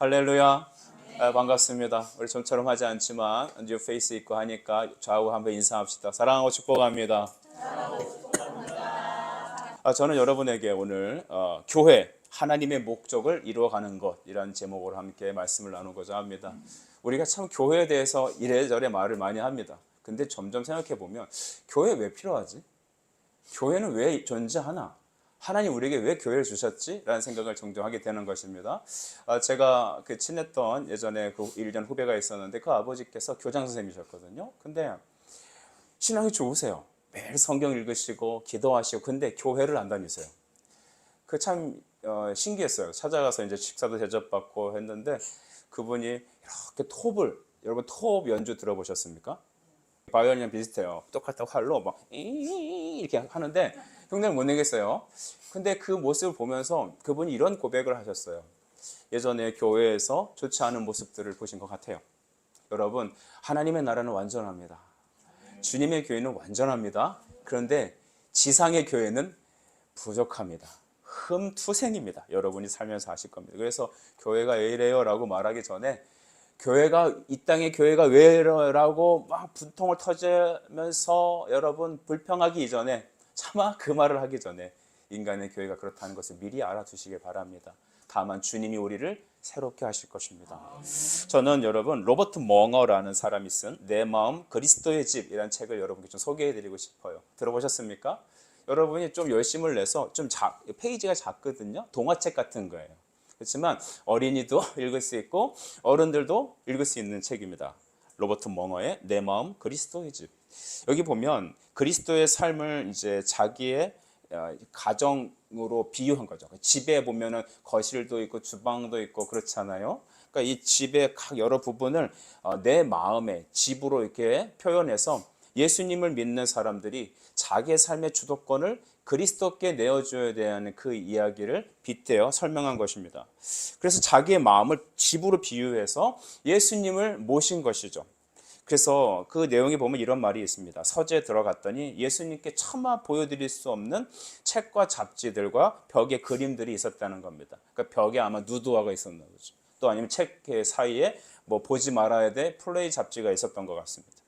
할렐루야. 반갑습니다. 우리 좀처럼 하지 않지만 뉴 페이스 있고 하니까 좌우 한번 인사합시다. 사랑하고 축복합니다. 저는 여러분에게 오늘 교회 하나님의 목적을 이루어가는 것이라는 제목으로 함께 말씀을 나누고자 합니다. 우리가 참 교회에 대해서 이래저래 말을 많이 합니다. 근데 점점 생각해 보면 교회 왜 필요하지? 교회는 왜 존재하나? 하나님 우리에게 왜 교회를 주셨지? 라는 생각을 종종 하게 되는 것입니다. 제가 친했던 예전에 그 1년 후배가 있었는데 그 아버지께서 교장 선생님이셨거든요. 근데 신앙이 좋으세요. 매일 성경 읽으시고 기도하시고 근데 교회를 안 다니세요. 그 참 신기했어요. 찾아가서 이제 식사도 대접받고 했는데 그분이 이렇게 여러분 톱 연주 들어보셨습니까? 바이올린이랑 비슷해요. 똑같은 활로 막 이렇게 하는데 흉내를 못 내겠어요. 근데 그 모습을 보면서 그분이 이런 고백을 하셨어요. 예전에 교회에서 좋지 않은 모습들을 보신 것 같아요. 여러분, 하나님의 나라는 완전합니다. 주님의 교회는 완전합니다. 그런데 지상의 교회는 부족합니다. 흠투생입니다. 여러분이 살면서 아실 겁니다. 그래서 교회가 왜 이래요? 라고 말하기 전에 이 땅의 교회가 왜 이래라고 막 분통을 터지면서 여러분 불평하기 이전에 차마 그 말을 하기 전에 인간의 교회가 그렇다는 것을 미리 알아두시길 바랍니다. 다만 주님이 우리를 새롭게 하실 것입니다. 저는 여러분 로버트 멍어라는 사람이 쓴 내 마음 그리스도의 집이라는 책을 여러분께 좀 소개해드리고 싶어요. 들어보셨습니까? 여러분이 좀 열심을 내서 페이지가 작거든요. 동화책 같은 거예요. 그렇지만 어린이도 읽을 수 있고 어른들도 읽을 수 있는 책입니다. 로버트 멍어의 내 마음 그리스도의 집. 여기 보면 그리스도의 삶을 이제 자기의 가정으로 비유한 거죠. 집에 보면은 거실도 있고 주방도 있고 그렇잖아요. 그러니까 이 집의 각 여러 부분을 내 마음의 집으로 이렇게 표현해서 예수님을 믿는 사람들이 자기의 삶의 주도권을 그리스도께 내어줘야 되는 그 이야기를 빗대어 설명한 것입니다. 그래서 자기의 마음을 집으로 비유해서 예수님을 모신 것이죠. 그래서 그 내용에 보면 이런 말이 있습니다. 서재에 들어갔더니 예수님께 차마 보여드릴 수 없는 책과 잡지들과 벽에 그림들이 있었다는 겁니다. 그러니까 벽에 아마 누드화가 있었나 보죠. 또 아니면 책 사이에 뭐 보지 말아야 될 플레이 잡지가 있었던 것 같습니다.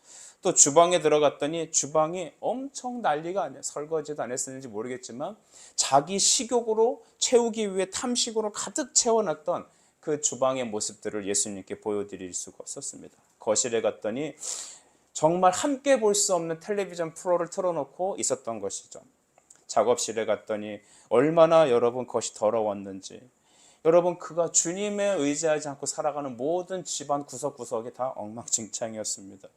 또 주방에 들어갔더니 주방이 엄청 난리가 아니에요. 설거지도 안 했었는지 모르겠지만 자기 식욕으로 채우기 위해 탐식으로 가득 채워놨던 그 주방의 모습들을 예수님께 보여드릴 수가 없었습니다. 거실에 갔더니 정말 함께 볼 수 없는 텔레비전 프로를 틀어놓고 있었던 것이죠. 작업실에 갔더니 얼마나 여러분 것이 더러웠는지, 여러분 그가 주님에 의지하지 않고 살아가는 모든 집안 구석구석이 다 엉망진창이었습니다.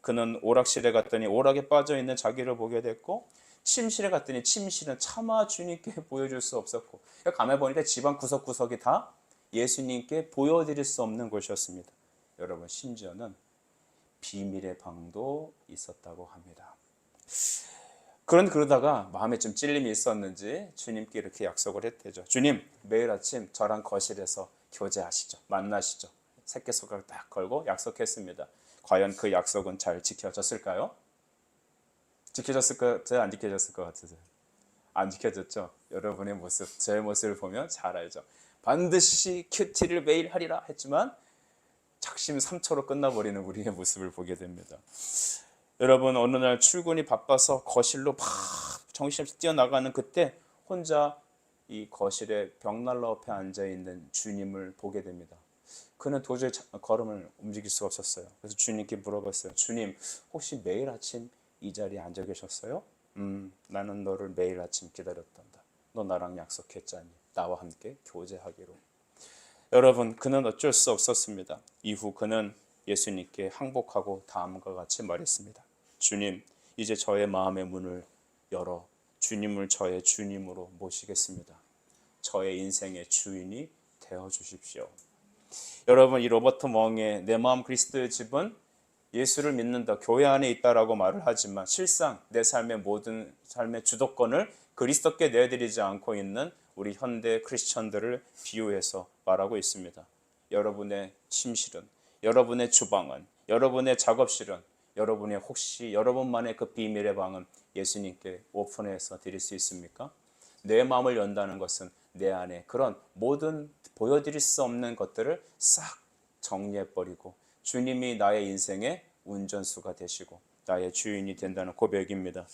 그는 오락실에 갔더니 오락에 빠져있는 자기를 보게 됐고, 침실에 갔더니 침실은 차마 주님께 보여줄 수 없었고, 가만히 보니까 집안 구석구석이 다 예수님께 보여드릴 수 없는 곳이었습니다. 여러분 심지어는 비밀의 방도 있었다고 합니다. 그러다가 마음에 좀 찔림이 있었는지 주님께 이렇게 약속을 했대죠. 주님, 매일 아침 저랑 거실에서 교제하시죠. 만나시죠. 새끼손가락 딱 걸고 약속했습니다. 과연 그 약속은 잘 지켜졌을까요? 지켜졌을 것 같아요? 안 지켜졌을 것 같으세요? 안 지켜졌죠? 여러분의 모습, 제 모습을 보면 잘 알죠. 반드시 큐티를 매일 하리라 했지만 작심 삼초로 끝나버리는 우리의 모습을 보게 됩니다. 여러분 어느 날 출근이 바빠서 거실로 막 정신없이 뛰어나가는 그때 혼자 이 거실에 벽난로 앞에 앉아있는 주님을 보게 됩니다. 그는 도저히 걸음을 움직일 수가 없었어요. 그래서 주님께 물어봤어요. 주님, 혹시 매일 아침 이 자리에 앉아 계셨어요? 나는 너를 매일 아침 기다렸단다. 너 나랑 약속했잖니. 나와 함께 교제하기로. 여러분, 그는 어쩔 수 없었습니다. 이후 그는 예수님께 항복하고 다음과 같이 말했습니다. 주님, 이제 저의 마음의 문을 열어 주님을 저의 주님으로 모시겠습니다. 저의 인생의 주인이 되어 주십시오. 여러분, 이 로버트 멍의 내 마음 그리스도의 집은 예수를 믿는다, 교회 안에 있다라고 말을 하지만 실상 내 삶의 모든 삶의 주도권을 그리스도께 내드리지 않고 있는 우리 현대 크리스천들을 비유해서 말하고 있습니다. 여러분의 침실은, 여러분의 주방은, 여러분의 작업실은, 혹시 여러분만의 그 비밀의 방은 예수님께 오픈해서 드릴 수 있습니까? 내 마음을 연다는 것은 내 안에 그런 모든 보여드릴 수 없는 것들을 싹 정리해버리고 주님이 나의 인생의 운전수가 되시고 나의 주인이 된다는 고백입니다.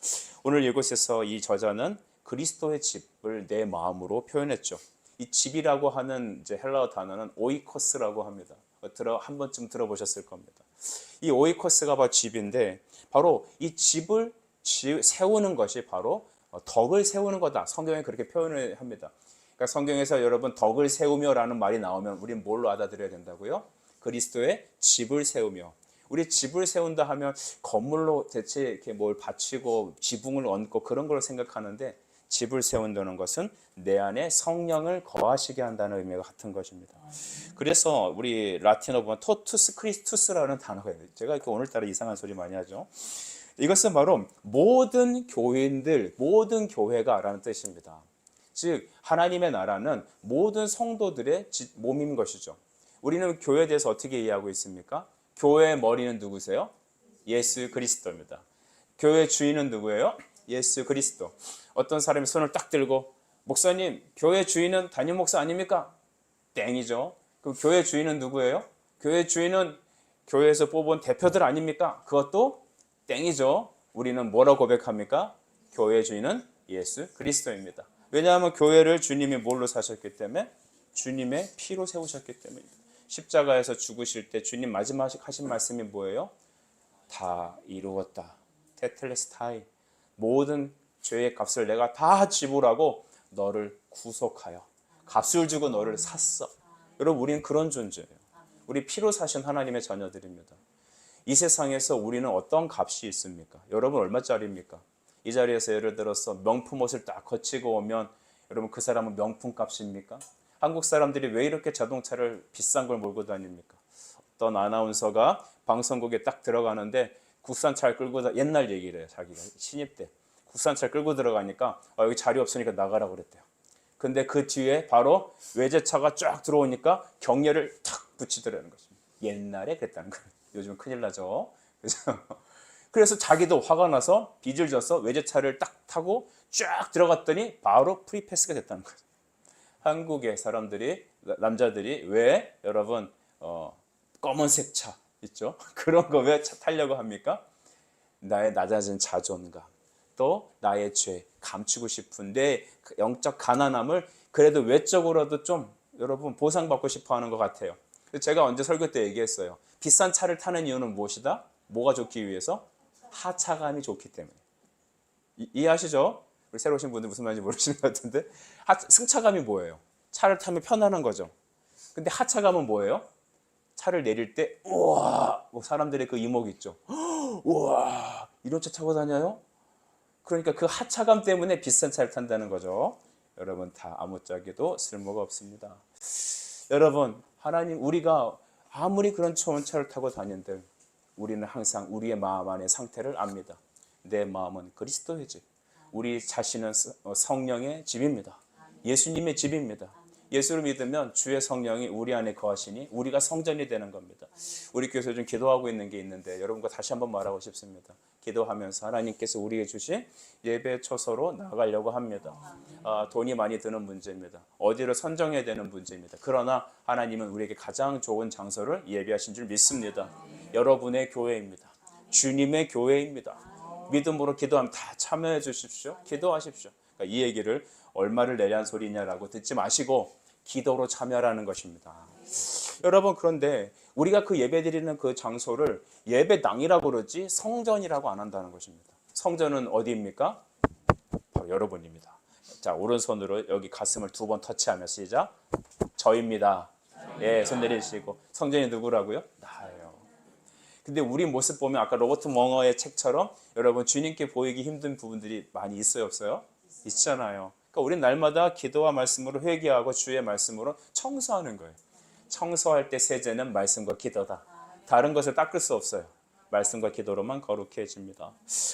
오늘 이곳에서 이 저자는 그리스도의 집을 내 마음으로 표현했죠. 이 집이라고 하는 이제 헬라어 단어는 오이코스라고 합니다. 한 번쯤 들어보셨을 겁니다. 이 오이코스가 바로 집인데 바로 이 집을 세우는 것이 바로 덕을 세우는 거다. 성경에 그렇게 표현을 합니다. 그러니까 성경에서 여러분 덕을 세우며라는 말이 나오면 우리는 뭘로 받아들여야 된다고요? 그리스도의 집을 세우며. 우리 집을 세운다 하면 건물로 대체 이렇게 뭘 받치고 지붕을 얹고 그런 걸 생각하는데 집을 세운다는 것은 내 안에 성령을 거하시게 한다는 의미가 같은 것입니다. 그래서 우리 라틴어 보면 토투스 크리스투스라는 단어가 있어요. 제가 이렇게 오늘따라 이상한 소리 많이 하죠. 이것은 바로 모든 교인들, 모든 교회가 라는 뜻입니다. 즉 하나님의 나라는 모든 성도들의 몸인 것이죠. 우리는 교회에 대해서 어떻게 이해하고 있습니까? 교회의 머리는 누구세요? 예수 그리스도입니다. 교회 주인은 누구예요? 예수 그리스도. 어떤 사람이 손을 딱 들고 목사님, 교회 주인은 담임 목사 아닙니까? 땡이죠. 그 교회 주인은 누구예요? 교회 주인은 교회에서 뽑은 대표들 아닙니까? 그것도 땡이죠. 우리는 뭐라고 고백합니까? 교회 주인은 예수 그리스도입니다. 왜냐하면 교회를 주님이 뭘로 사셨기 때문에 주님의 피로 세우셨기 때문입니다. 십자가에서 죽으실 때 주님 마지막 하신 말씀이 뭐예요? 다 이루었다. 테텔레스타이. 모든 죄의 값을 내가 다 지불하고 너를 구속하여 값을 주고 너를 샀어. 여러분 우리는 그런 존재예요. 우리 피로 사신 하나님의 자녀들입니다. 이 세상에서 우리는 어떤 값이 있습니까? 여러분 얼마짜리입니까? 이 자리에서 예를 들어서 명품 옷을 딱 거치고 오면 여러분 그 사람은 명품 값입니까? 한국 사람들이 왜 이렇게 자동차를 비싼 걸 몰고 다닙니까? 어떤 아나운서가 방송국에 딱 들어가는데 국산차를 끌고 옛날 얘기를 해요. 자기가 신입 때 국산차를 끌고 들어가니까 여기 자리 없으니까 나가라고 그랬대요. 근데 그 뒤에 바로 외제차가 쫙 들어오니까 경례를 탁 붙이더라는 것입니다. 옛날에 그랬다는 거예요. 요즘 큰일 나죠. 그래서 자기도 화가 나서 빚을 져서 외제차를 딱 타고 쫙 들어갔더니 바로 프리패스가 됐다는 거예요. 한국의 사람들이 남자들이 왜 여러분 검은색 차 있죠? 그런 거 왜 타려고 합니까? 나의 낮아진 자존감 또 나의 죄 감추고 싶은데 그 영적 가난함을 그래도 외적으로도 좀 여러분 보상받고 싶어 하는 것 같아요. 제가 언제 설교 때 얘기했어요. 비싼 차를 타는 이유는 무엇이다? 뭐가 좋기 위해서? 하차감이 좋기 때문에. 이해하시죠? 우리 새로 오신 분들 무슨 말인지 모르시는 것 같은데 승차감이 뭐예요? 차를 타면 편안한 거죠. 근데 하차감은 뭐예요? 차를 내릴 때 우와 사람들의 그 이목이 있죠. 우와 이런 차 타고 다녀요? 그러니까 그 하차감 때문에 비싼 차를 탄다는 거죠. 여러분 다 아무짝에도 쓸모가 없습니다. 여러분 하나님 우리가 아무리 그런 좋은 차를 타고 다닌들 우리는 항상 우리의 마음 안의 상태를 압니다. 내 마음은 그리스도의 집. 우리 자신은 성령의 집입니다. 예수님의 집입니다. 예수를 믿으면 주의 성령이 우리 안에 거하시니 우리가 성전이 되는 겁니다. 우리 교회에서 좀 기도하고 있는 게 있는데 여러분과 다시 한번 말하고 싶습니다. 기도하면서 하나님께서 우리에게 주신 예배 처소로 나가려고 합니다. 돈이 많이 드는 문제입니다. 어디를 선정해야 되는 문제입니다. 그러나 하나님은 우리에게 가장 좋은 장소를 예비하신 줄 믿습니다. 여러분의 교회입니다. 주님의 교회입니다. 믿음으로 기도하면 다 참여해 주십시오. 기도하십시오. 그러니까 이 얘기를 얼마를 내란 소리냐라고 듣지 마시고 기도로 참여하라는 것입니다. 여러분 그런데 우리가 그 예배 드리는 그 장소를 예배당이라고 그러지 성전이라고 안 한다는 것입니다. 성전은 어디입니까? 바로 여러분입니다. 자 오른손으로 여기 가슴을 2번 터치하며 시작. 저입니다. 예, 손 내리시고 성전이 누구라고요? 나예요. 근데 우리 모습 보면 아까 로버트 멍어의 책처럼 여러분 주님께 보이기 힘든 부분들이 많이 있어요 없어요? 있잖아요. 그러니까 우리는 날마다 기도와 말씀으로 회개하고 주의 말씀으로 청소하는 거예요. 청소할 때 세제는 말씀과 기도다. 다른 것을 닦을 수 없어요. 말씀과 기도로만 거룩해집니다.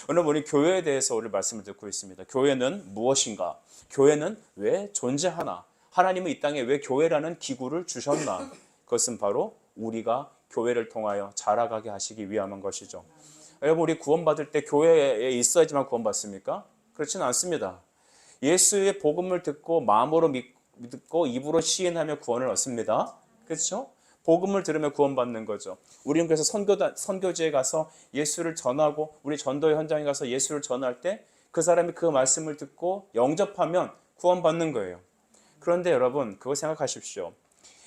오늘 우리 교회에 대해서 오늘 말씀을 듣고 있습니다. 교회는 무엇인가? 교회는 왜 존재하나? 하나님은 이 땅에 왜 교회라는 기구를 주셨나? 그것은 바로 우리가 교회를 통하여 자라가게 하시기 위함인 것이죠. 여러분 우리 구원받을 때 교회에 있어야지만 구원받습니까? 그렇지는 않습니다. 예수의 복음을 듣고 마음으로 믿고 입으로 시인하며 구원을 얻습니다. 그렇죠? 복음을 들으며 구원받는 거죠. 우리는 그래서 선교지에 가서 예수를 전하고 우리 전도의 현장에 가서 예수를 전할 때 그 사람이 그 말씀을 듣고 영접하면 구원받는 거예요. 그런데 여러분 그거 생각하십시오.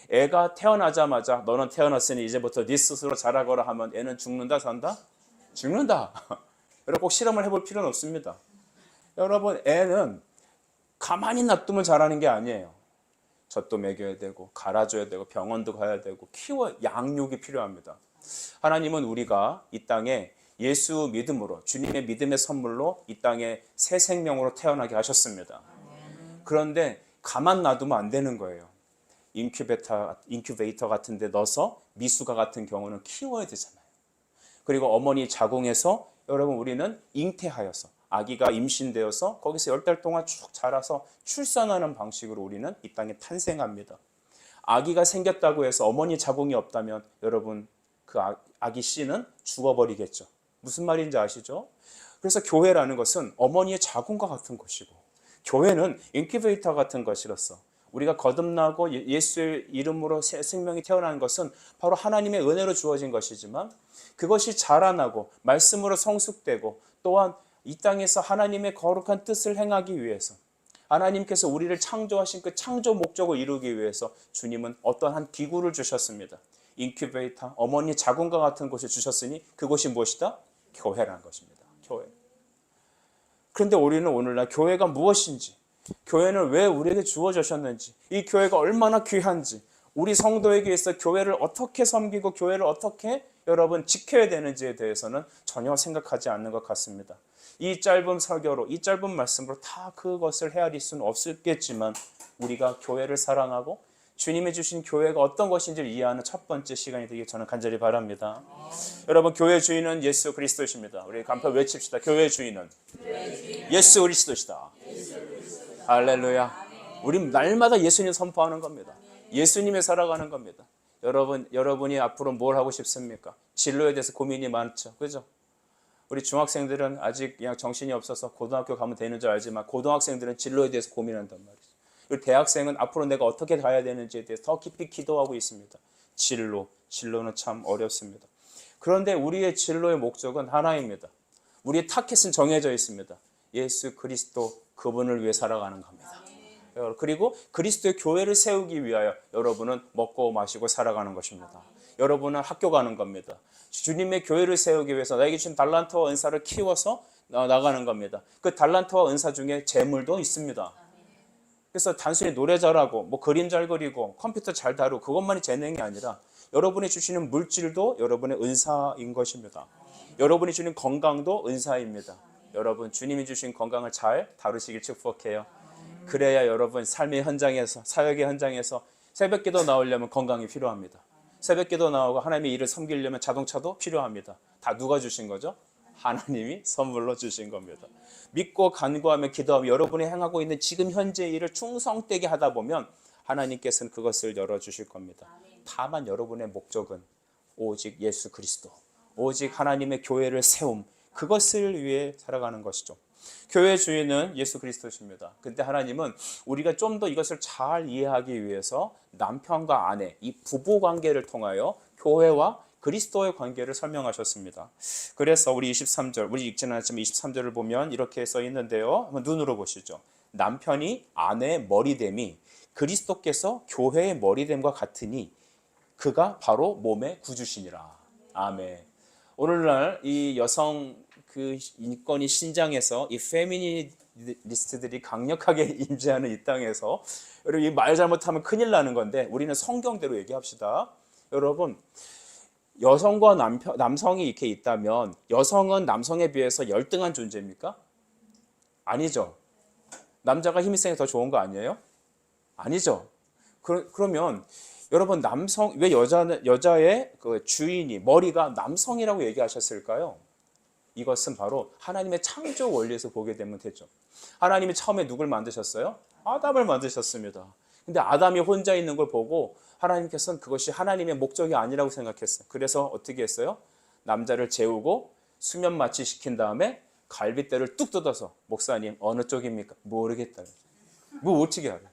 애가 태어나자마자 너는 태어났으니 이제부터 네 스스로 자라거라 하면 애는 죽는다 산다? 죽는다. 여러분 꼭 실험을 해볼 필요는 없습니다. 여러분 애는 가만히 놔두면 자라는 게 아니에요. 젖도 먹여야 되고 갈아줘야 되고 병원도 가야 되고 양육이 필요합니다. 하나님은 우리가 이 땅에 예수 믿음으로 주님의 믿음의 선물로 이 땅에 새 생명으로 태어나게 하셨습니다. 그런데 가만 놔두면 안 되는 거예요. 인큐베이터 같은 데 넣어서 미숙아 같은 경우는 키워야 되잖아요. 그리고 어머니 자궁에서 여러분 우리는 잉태하여서 아기가 임신되어서 거기서 10달 동안 쭉 자라서 출산하는 방식으로 우리는 이 땅에 탄생합니다. 아기가 생겼다고 해서 어머니 자궁이 없다면 여러분 그 아기 씨는 죽어버리겠죠. 무슨 말인지 아시죠? 그래서 교회라는 것은 어머니의 자궁과 같은 것이고 교회는 인큐베이터 같은 것이로서 우리가 거듭나고 예수의 이름으로 새 생명이 태어나는 것은 바로 하나님의 은혜로 주어진 것이지만 그것이 자라나고 말씀으로 성숙되고 또한 이 땅에서 하나님의 거룩한 뜻을 행하기 위해서 하나님께서 우리를 창조하신 그 창조 목적을 이루기 위해서 주님은 어떠한 기구를 주셨습니다. 인큐베이터, 어머니 자궁과 같은 곳을 주셨으니 그곳이 무엇이다? 교회라는 것입니다. 교회. 그런데 우리는 오늘날 교회가 무엇인지, 교회는 왜 우리에게 주어졌는지, 이 교회가 얼마나 귀한지, 우리 성도에게 있어 교회를 어떻게 섬기고 교회를 어떻게 여러분 지켜야 되는지에 대해서는 전혀 생각하지 않는 것 같습니다. 이 짧은 설교로, 이 짧은 말씀으로 다 그것을 헤아릴 수는 없겠지만 우리가 교회를 사랑하고 주님이 주신 교회가 어떤 것인지를 이해하는 첫 번째 시간이 되길 저는 간절히 바랍니다. 여러분 교회 주인은 예수 그리스도십니다. 우리 간편 외칩시다. 교회 주인은 예수 그리스도시다. 할렐루야. 우리 날마다 예수님 선포하는 겁니다. 예수님에 살아가는 겁니다. 여러분이 앞으로 뭘 하고 싶습니까? 진로에 대해서 고민이 많죠. 그죠? 우리 중학생들은 아직 그냥 정신이 없어서 고등학교 가면 되는 줄 알지만 고등학생들은 진로에 대해서 고민한단 말이죠. 우리 대학생은 앞으로 내가 어떻게 가야 되는지에 대해서 더 깊이 기도하고 있습니다. 진로는 참 어렵습니다. 그런데 우리의 진로의 목적은 하나입니다. 우리의 타겟은 정해져 있습니다. 예수 그리스도 그분을 위해 살아가는 겁니다. 그리고 그리스도의 교회를 세우기 위하여 여러분은 먹고 마시고 살아가는 것입니다. 여러분은 학교 가는 겁니다. 주님의 교회를 세우기 위해서 나에게 주신 달란트와 은사를 키워서 나가는 겁니다. 그 달란트와 은사 중에 재물도 있습니다. 그래서 단순히 노래 잘하고 뭐 그림 잘 그리고 컴퓨터 잘 다루고 그것만이 재능이 아니라 여러분이 주시는 물질도 여러분의 은사인 것입니다. 여러분이 주는 건강도 은사입니다. 여러분 주님이 주신 건강을 잘 다루시길 축복해요. 그래야 여러분 삶의 현장에서 사역의 현장에서 새벽기도 나오려면 건강이 필요합니다. 새벽기도 나오고 하나님의 일을 섬기려면 자동차도 필요합니다. 다 누가 주신 거죠? 하나님이 선물로 주신 겁니다. 믿고 간구하며 기도하며 여러분이 행하고 있는 지금 현재 일을 충성되게 하다 보면 하나님께서는 그것을 열어주실 겁니다. 다만 여러분의 목적은 오직 예수 그리스도, 오직 하나님의 교회를 세움, 그것을 위해 살아가는 것이죠. 교회 주인은 예수 그리스도십니다. 근데 하나님은 우리가 좀 더 이것을 잘 이해하기 위해서 남편과 아내, 이 부부 관계를 통하여 교회와 그리스도의 관계를 설명하셨습니다. 그래서 우리 23절, 우리 읽지는 않지만 23절을 보면 이렇게 써 있는데요. 한번 눈으로 보시죠. 남편이 아내의 머리됨이 그리스도께서 교회의 머리됨과 같으니 그가 바로 몸의 구주시니라. 아멘. 오늘날 이 여성 그 인권이 신장에서 이 페미니스트들이 강력하게 임재하는 이 땅에서 여러분 이 말 잘못하면 큰일 나는 건데 우리는 성경대로 얘기합시다. 여러분 여성과 남성이 이렇게 있다면 여성은 남성에 비해서 열등한 존재입니까? 아니죠. 남자가 힘이 세게 더 좋은 거 아니에요? 아니죠. 그러면 여러분 왜 여자의 그 주인이 머리가 남성이라고 얘기하셨을까요? 이것은 바로 하나님의 창조 원리에서 보게 되면 되죠. 하나님이 처음에 누굴 만드셨어요? 아담을 만드셨습니다. 근데 아담이 혼자 있는 걸 보고 하나님께서는 그것이 하나님의 목적이 아니라고 생각했어요. 그래서 어떻게 했어요? 남자를 재우고 수면 마취시킨 다음에 갈빗대를 뚝 뜯어서 목사님 어느 쪽입니까? 모르겠다. 뭐 어떻게 알아요?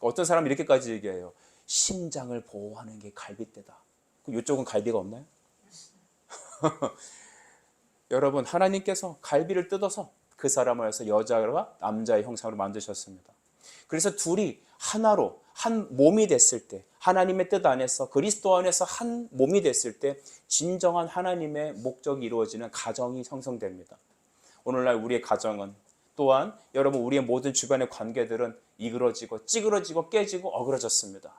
어떤 사람은 이렇게까지 얘기해요. 심장을 보호하는 게 갈빗대다. 이쪽은 갈비가 없나요? 여러분, 하나님께서 갈비를 뜯어서 그 사람을 해서 여자와 남자의 형상으로 만드셨습니다. 그래서 둘이 하나로 한 몸이 됐을 때, 하나님의 뜻 안에서 그리스도 안에서 한 몸이 됐을 때 진정한 하나님의 목적이 이루어지는 가정이 형성됩니다. 오늘날 우리의 가정은, 또한 여러분 우리의 모든 주변의 관계들은 이그러지고 찌그러지고 깨지고 어그러졌습니다.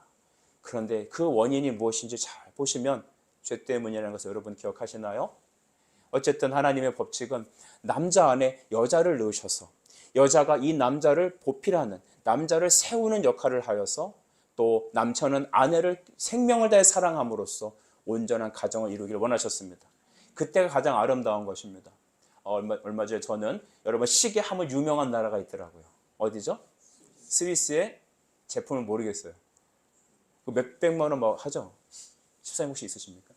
그런데 그 원인이 무엇인지 잘 보시면 죄 때문이라는 것을 여러분 기억하시나요? 어쨌든 하나님의 법칙은 남자 안에 여자를 넣으셔서 여자가 이 남자를 보필하는, 남자를 세우는 역할을 하여서, 또 남편은 아내를 생명을 다해 사랑함으로써 온전한 가정을 이루기를 원하셨습니다. 그때가 가장 아름다운 것입니다. 얼마 전에 저는 여러분 시계 하면 유명한 나라가 있더라고요. 어디죠? 스위스의 제품을 모르겠어요. 몇백만 원 막 하죠? 집사님 혹시 있으십니까?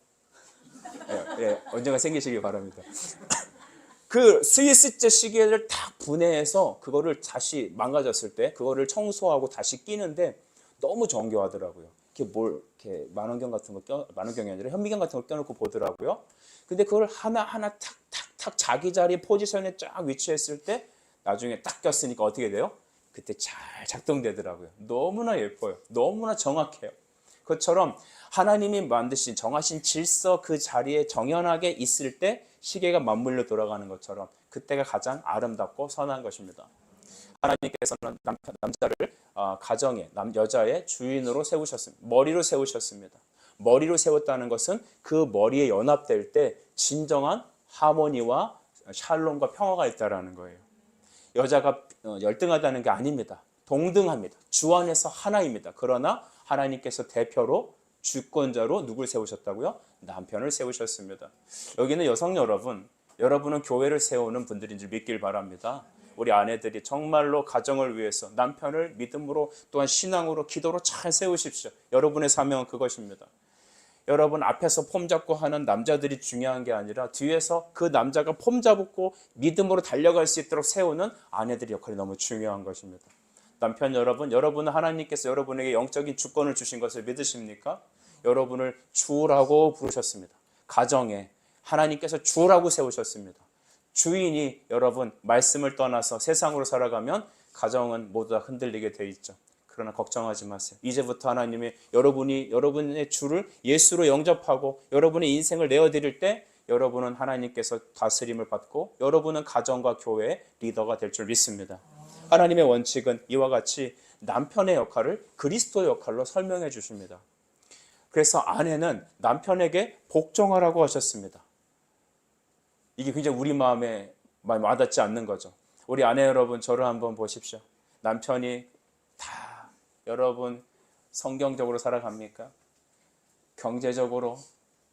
예, 언젠가 생기시길 바랍니다. 그 스위스제 시계를 딱 분해해서 그거를 다시 망가졌을 때 그거를 청소하고 다시 끼는데 너무 정교하더라고요. 이렇게 만원경 같은 거 만원경이 아니라 현미경 같은 걸 껴놓고 보더라고요. 근데 그걸 하나하나 탁탁탁 자기 자리 포지션에 쫙 위치했을 때 나중에 딱 꼈으니까 어떻게 돼요? 그때 잘 작동되더라고요. 너무나 예뻐요. 너무나 정확해요. 그것처럼 하나님이 만드신 정하신 질서 그 자리에 정연하게 있을 때 시계가 맞물려 돌아가는 것처럼 그때가 가장 아름답고 선한 것입니다. 하나님께서는 남자를 가정의 여자의 주인으로 세우셨습니다. 머리로 세우셨습니다. 머리로 세웠다는 것은 그 머리에 연합될 때 진정한 하모니와 샬롬과 평화가 있다는 거예요. 여자가 열등하다는 게 아닙니다. 동등합니다. 주 안에서 하나입니다. 그러나 하나님께서 대표로 주권자로 누굴 세우셨다고요? 남편을 세우셨습니다. 여기는 여성 여러분, 여러분은 교회를 세우는 분들인 줄 믿길 바랍니다. 우리 아내들이 정말로 가정을 위해서 남편을 믿음으로 또한 신앙으로 기도로 잘 세우십시오. 여러분의 사명은 그것입니다. 여러분 앞에서 폼 잡고 하는 남자들이 중요한 게 아니라 뒤에서 그 남자가 폼 잡고 믿음으로 달려갈 수 있도록 세우는 아내들의 역할이 너무 중요한 것입니다. 남편 여러분, 여러분은 하나님께서 여러분에게 영적인 주권을 주신 것을 믿으십니까? 여러분을 주라고 부르셨습니다. 가정에 하나님께서 주라고 세우셨습니다. 주인이 여러분 말씀을 떠나서 세상으로 살아가면 가정은 모두 다 흔들리게 돼 있죠. 그러나 걱정하지 마세요. 이제부터 하나님이 여러분의 주를 예수로 영접하고 여러분의 인생을 내어드릴 때 여러분은 하나님께서 다스림을 받고 여러분은 가정과 교회의 리더가 될 줄 믿습니다. 하나님의 원칙은 이와 같이 남편의 역할을 그리스도의 역할로 설명해 주십니다. 그래서 아내는 남편에게 복종하라고 하셨습니다. 이게 굉장히 우리 마음에 많이 와닿지 않는 거죠. 우리 아내 여러분, 저를 한번 보십시오. 남편이 다 여러분 성경적으로 살아갑니까? 경제적으로,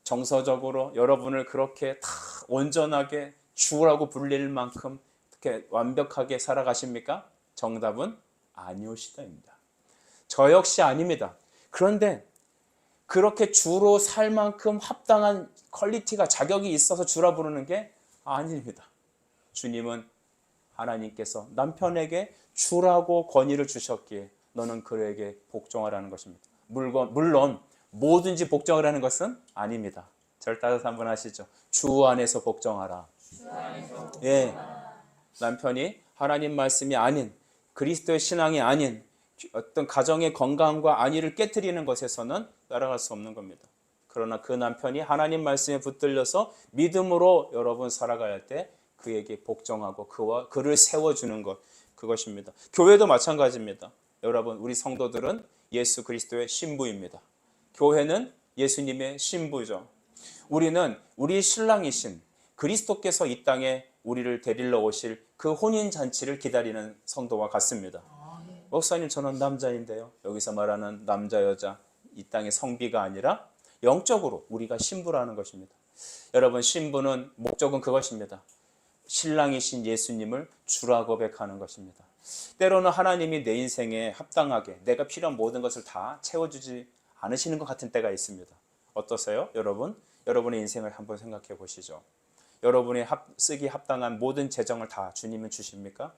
정서적으로 여러분을 그렇게 다 온전하게 주라고 불릴 만큼 이렇게 완벽하게 살아가십니까? 정답은 아니오시다입니다. 저 역시 아닙니다. 그런데 그렇게 주로 살 만큼 합당한 퀄리티가 자격이 있어서 주라 부르는 게 아닙니다. 주님은 하나님께서 남편에게 주라고 권위를 주셨기에 너는 그에게 복종하라는 것입니다. 물론 뭐든지 복종하라는 것은 아닙니다. 절 따라서 한번 하시죠. 주 안에서 복종하라. 예, 남편이 하나님 말씀이 아닌 그리스도의 신앙이 아닌 어떤 가정의 건강과 안위를 깨트리는 것에서는 따라갈 수 없는 겁니다. 그러나 그 남편이 하나님 말씀에 붙들려서 믿음으로 여러분 살아가야 할 때 그에게 복종하고 그를 세워주는 것, 그것입니다. 교회도 마찬가지입니다. 여러분, 우리 성도들은 예수 그리스도의 신부입니다. 교회는 예수님의 신부죠. 우리는 우리 신랑이신 그리스도께서 이 땅에 우리를 데리러 오실 그 혼인잔치를 기다리는 성도와 같습니다. 목사님, 저는 남자인데요. 여기서 말하는 남자 여자 이 땅의 성비가 아니라 영적으로 우리가 신부라는 것입니다. 여러분, 신부는 목적은 그것입니다. 신랑이신 예수님을 주라 고백하는 것입니다. 때로는 하나님이 내 인생에 합당하게 내가 필요한 모든 것을 다 채워주지 않으시는 것 같은 때가 있습니다. 어떠세요? 여러분의 인생을 한번 생각해 보시죠. 여러분이 쓰기 합당한 모든 재정을 다 주님은 주십니까?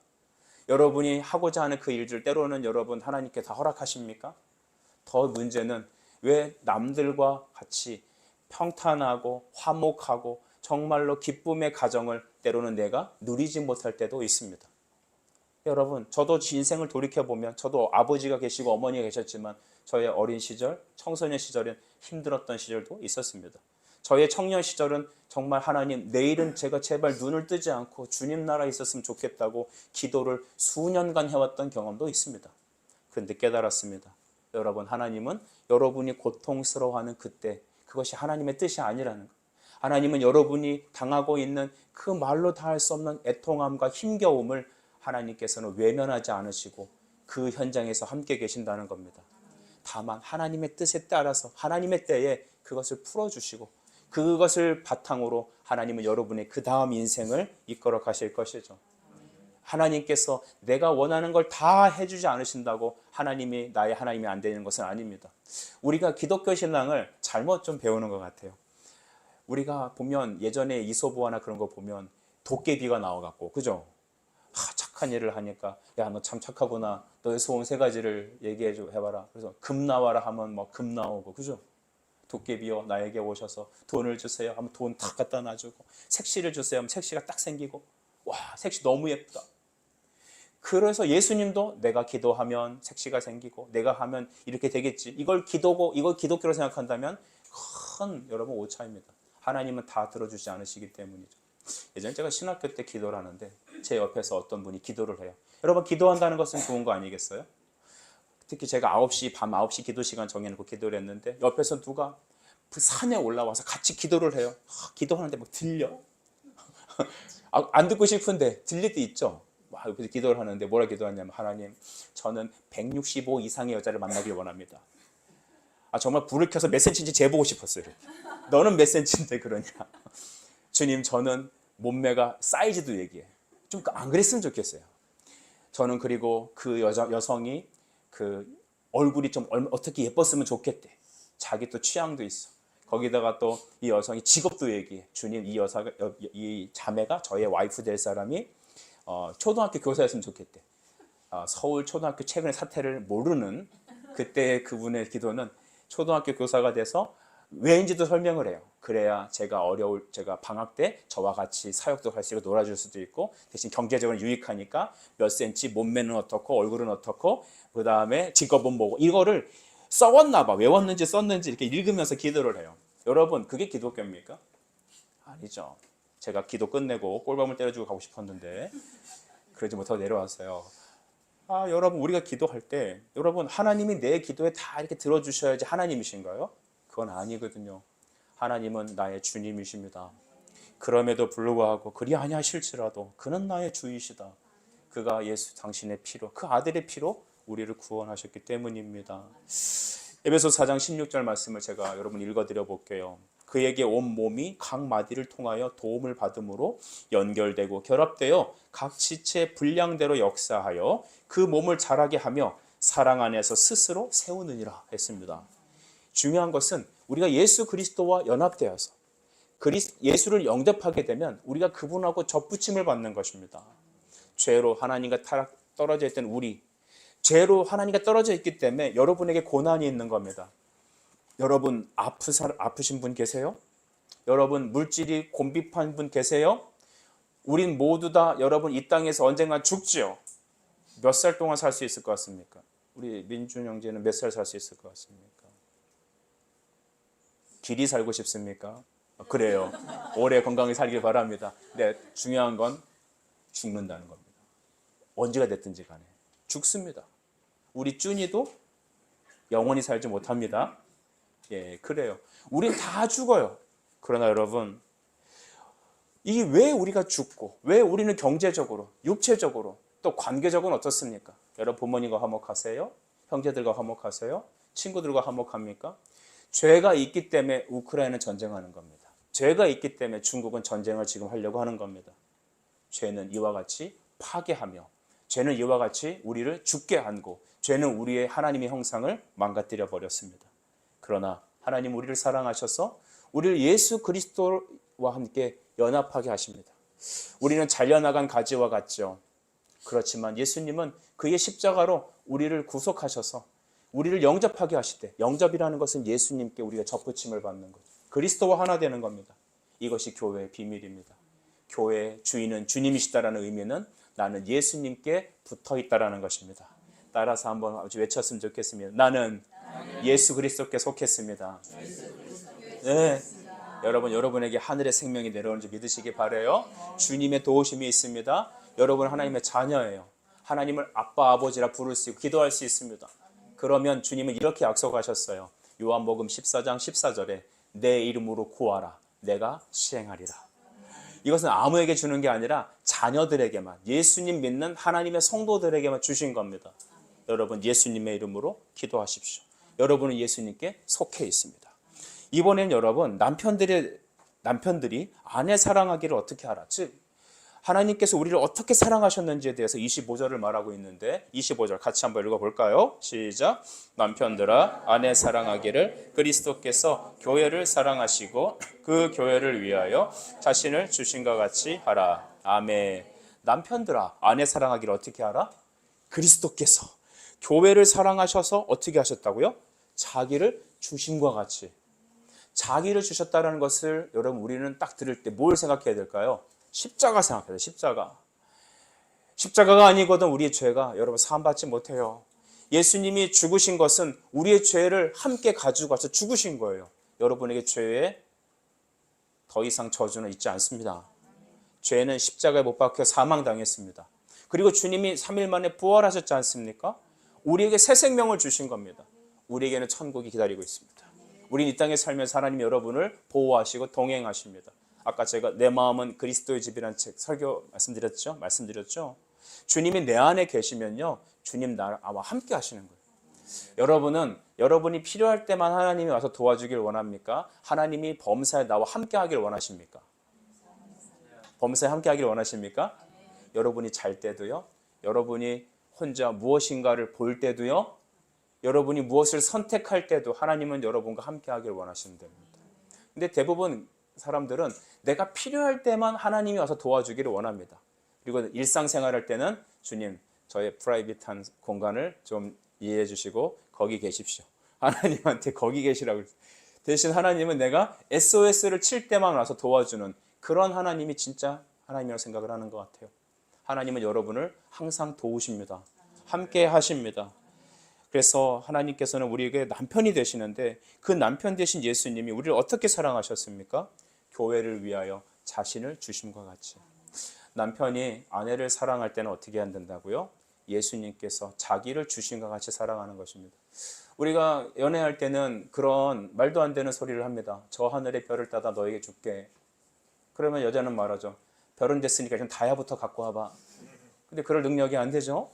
여러분이 하고자 하는 그 일들 때로는 여러분 하나님께 다 허락하십니까? 더 문제는 왜 남들과 같이 평탄하고 화목하고 정말로 기쁨의 가정을 때로는 내가 누리지 못할 때도 있습니다. 여러분, 저도 인생을 돌이켜보면 저도 아버지가 계시고 어머니가 계셨지만 저의 어린 시절, 청소년 시절엔 힘들었던 시절도 있었습니다. 저의 청년 시절은 정말 하나님, 내일은 제가 제발 눈을 뜨지 않고 주님 나라에 있었으면 좋겠다고 기도를 수년간 해왔던 경험도 있습니다. 그런데 깨달았습니다. 여러분, 하나님은 여러분이 고통스러워하는 그때 그것이 하나님의 뜻이 아니라는 것. 하나님은 여러분이 당하고 있는 그 말로 다 할 수 없는 애통함과 힘겨움을 하나님께서는 외면하지 않으시고 그 현장에서 함께 계신다는 겁니다. 다만 하나님의 뜻에 따라서 하나님의 때에 그것을 풀어주시고 그것을 바탕으로 하나님은 여러분의 그 다음 인생을 이끌어 가실 것이죠. 하나님께서 내가 원하는 걸 다 해주지 않으신다고 하나님이 나의 하나님이 안 되는 것은 아닙니다. 우리가 기독교 신앙을 잘못 좀 배우는 것 같아요. 우리가 보면 예전에 이소부화나 그런 거 보면 도깨비가 나와갖고, 그죠? 착한 일을 하니까 야, 너 참 착하구나. 너의 소원 3가지를 해봐라. 그래서 금 나와라 하면 뭐 금 나오고, 그죠? 도깨비여 나에게 오셔서 돈을 주세요 하면 돈 다 갖다 놔주고, 색시를 주세요 하면 색시가 딱 생기고, 와, 색시 너무 예쁘다. 그래서 예수님도 내가 기도하면 색시가 생기고 내가 하면 이렇게 되겠지. 이걸 기독교로 생각한다면 큰 여러분 오차입니다. 하나님은 다 들어주지 않으시기 때문이죠. 예전에 제가 신학교 때 기도를 하는데 제 옆에서 어떤 분이 기도를 해요. 여러분, 기도한다는 것은 좋은 거 아니겠어요? 특히 제가 밤 9시 기도 시간 정해놓고 기도를 했는데 옆에서 누가 그 산에 올라와서 같이 기도를 해요. 기도하는데 막 들려. 안 듣고 싶은데 들릴 때 있죠. 막 옆에서 기도를 하는데 뭐라 기도하냐면, 하나님, 저는 165 이상의 여자를 만나길 원합니다. 정말 불을 켜서 몇 센치인지 재보고 싶었어요. 너는 몇 센치인데 그러냐. 주님, 저는 몸매가 사이즈도 얘기해. 좀 안 그랬으면 좋겠어요. 저는 그리고 그 여성이 그 얼굴이 좀 어떻게 예뻤으면 좋겠대. 자기 또 취향도 있어. 거기다가 또 이 여성이 직업도 얘기해. 주님, 이 자매가 저의 와이프 될 사람이 초등학교 교사였으면 좋겠대. 서울 초등학교 최근의 사태를 모르는 그때 그분의 기도는 초등학교 교사가 돼서 왜인지도 설명을 해요. 그래야 제가 방학 때 저와 같이 사역도 할 수 있고 놀아줄 수도 있고, 대신 경제적으로 유익하니까 몇 센치, 몸매는 어떻고 얼굴은 어떻고 그 다음에 직업은 뭐고, 이거를 써왔나 봐. 외웠는지 썼는지 이렇게 읽으면서 기도를 해요. 여러분, 그게 기독교입니까? 아니죠. 제가 기도 끝내고 꼴밤을 때려주고 가고 싶었는데 그러지 못하고 내려왔어요. 여러분, 우리가 기도할 때 여러분, 하나님이 내 기도에 다 이렇게 들어주셔야지 하나님이신가요? 그건 아니거든요. 하나님은 나의 주님이십니다. 그럼에도 불구하고 그리 아니하실지라도 그는 나의 주이시다. 그가 예수 당신의 피로, 그 아들의 피로 우리를 구원하셨기 때문입니다. 에베소서 4장 16절 말씀을 제가 여러분 읽어드려 볼게요. 그에게 온 몸이 각 마디를 통하여 도움을 받음으로 연결되고 결합되어 각 지체의 분량대로 역사하여 그 몸을 자라게 하며 사랑 안에서 스스로 세우느니라 했습니다. 중요한 것은 우리가 예수 그리스도와 연합되어서 예수를 영접하게 되면 우리가 그분하고 접붙임을 받는 것입니다. 죄로 하나님과 떨어져 있던 우리, 죄로 하나님과 떨어져 있기 때문에 여러분에게 고난이 있는 겁니다. 여러분, 아프신 분 계세요? 여러분, 물질이 곤비한 분 계세요? 우린 모두 다 여러분 이 땅에서 언젠가 죽지요. 몇 살 동안 살 수 있을 것 같습니까? 우리 민준 형제는 몇 살 살 수 있을 것 같습니까? 길이 살고 싶습니까? 그래요. 오래 건강히 살길 바랍니다. 근데 중요한 건 죽는다는 겁니다. 언제가 됐든지 간에 죽습니다. 우리 쭈니도 영원히 살지 못합니다. 예, 그래요. 우린 다 죽어요. 그러나 여러분, 이게 왜 우리가 죽고, 왜 우리는 경제적으로, 육체적으로, 또 관계적으로는 어떻습니까? 여러분, 부모님과 화목하세요? 형제들과 화목하세요? 친구들과 화목합니까? 죄가 있기 때문에 우크라이나는 전쟁하는 겁니다. 죄가 있기 때문에 중국은 전쟁을 지금 하려고 하는 겁니다. 죄는 이와 같이 파괴하며, 죄는 이와 같이 우리를 죽게 하고, 죄는 우리의 하나님의 형상을 망가뜨려 버렸습니다. 그러나 하나님 우리를 사랑하셔서 우리를 예수 그리스도와 함께 연합하게 하십니다. 우리는 잘려나간 가지와 같죠. 그렇지만 예수님은 그의 십자가로 우리를 구속하셔서 우리를 영접하게 하시되, 영접이라는 것은 예수님께 우리가 접붙임을 받는 것, 그리스도와 하나 되는 겁니다. 이것이 교회의 비밀입니다. 교회의 주인은 주님이시다라는 의미는 나는 예수님께 붙어 있다라는 것입니다. 따라서 한번 외쳤으면 좋겠습니다. 나는 예수 그리스도께 속했습니다. 네. 여러분에게 하늘의 생명이 내려오는 줄 믿으시기 바라요. 주님의 도우심이 있습니다. 여러분 하나님의 자녀예요. 하나님을 아빠 아버지라 부를 수 있고 기도할 수 있습니다. 그러면 주님은 이렇게 약속하셨어요. 요한복음 14장 14절에 내 이름으로 구하라 내가 시행하리라. 이것은 아무에게 주는 게 아니라 자녀들에게만, 예수님 믿는 하나님의 성도들에게만 주신 겁니다. 여러분 예수님의 이름으로 기도하십시오. 여러분은 예수님께 속해 있습니다. 이번엔 여러분 남편들이 아내 사랑하기를 어떻게 하라, 즉 하나님께서 우리를 어떻게 사랑하셨는지에 대해서 25절을 말하고 있는데 25절 같이 한번 읽어볼까요? 시작. 남편들아 아내 사랑하기를 그리스도께서 교회를 사랑하시고 그 교회를 위하여 자신을 주신 것 같이 하라. 아멘. 남편들아 아내 사랑하기를 어떻게 하라? 그리스도께서 교회를 사랑하셔서 어떻게 하셨다고요? 자기를 주심과 같이. 자기를 주셨다는 것을 여러분 우리는 딱 들을 때 뭘 생각해야 될까요? 십자가 생각해야 돼요. 십자가. 십자가가 아니거든 우리의 죄가 여러분 사함받지 못해요. 예수님이 죽으신 것은 우리의 죄를 함께 가지고 가서 죽으신 거예요. 여러분에게 죄에 더 이상 저주는 있지 않습니다. 죄는 십자가에 못 박혀 사망당했습니다. 그리고 주님이 3일 만에 부활하셨지 않습니까? 우리에게 새 생명을 주신 겁니다. 우리에게는 천국이 기다리고 있습니다. 우리는 이 땅에 살면서 하나님이 여러분을 보호하시고 동행하십니다. 아까 제가 내 마음은 그리스도의 집이라는 책 설교 말씀드렸죠. 주님이 내 안에 계시면요 주님 나와 함께 하시는 거예요. 여러분은 여러분이 필요할 때만 하나님이 와서 도와주길 원합니까? 하나님이 범사에 나와 함께 하길 원하십니까? 범사에 함께 하길 원하십니까? 여러분이 잘 때도요, 여러분이 혼자 무엇인가를 볼 때도요, 여러분이 무엇을 선택할 때도 하나님은 여러분과 함께 하길 원하시는 겁니다. 근데 대부분 사람들은 내가 필요할 때만 하나님이 와서 도와주기를 원합니다. 그리고 일상생활할 때는 주님 저의 프라이빗한 공간을 좀 이해해 주시고 거기 계십시오. 하나님한테 거기 계시라고. 대신 하나님은 내가 SOS를 칠 때만 와서 도와주는 그런 하나님이 진짜 하나님이라고 생각을 하는 것 같아요. 하나님은 여러분을 항상 도우십니다. 함께 하십니다. 그래서 하나님께서는 우리에게 남편이 되시는데 그 남편 되신 예수님이 우리를 어떻게 사랑하셨습니까? 교회를 위하여 자신을 주심과 같이. 남편이 아내를 사랑할 때는 어떻게 해야 된다고요? 예수님께서 자기를 주심과 같이 사랑하는 것입니다. 우리가 연애할 때는 그런 말도 안 되는 소리를 합니다. 저 하늘의 별을 따다 너에게 줄게. 그러면 여자는 말하죠. 별은 됐으니까 좀 다야부터 갖고 와봐. 근데 그럴 능력이 안 되죠.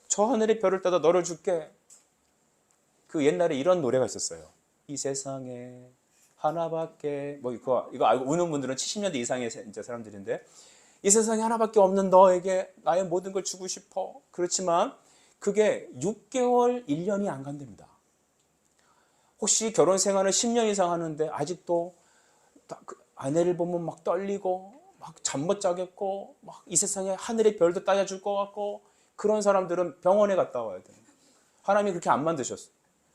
저 하늘의 별을 따다 너를 줄게. 그 옛날에 이런 노래가 있었어요. 이 세상에 하나밖에, 이거 알고 우는 분들은 70년대 이상의 이제 사람들인데, 이 세상에 하나밖에 없는 너에게 나의 모든 걸 주고 싶어. 그렇지만 그게 6개월, 1년이 안 간답니다. 혹시 결혼 생활을 10년 이상 하는데 아직도 아내를 보면 막 떨리고 막 잠 못 자겠고 막 이 세상에 하늘의 별도 따져줄 것 같고, 그런 사람들은 병원에 갔다 와야 돼요. 하나님이 그렇게 안 만드셨어요.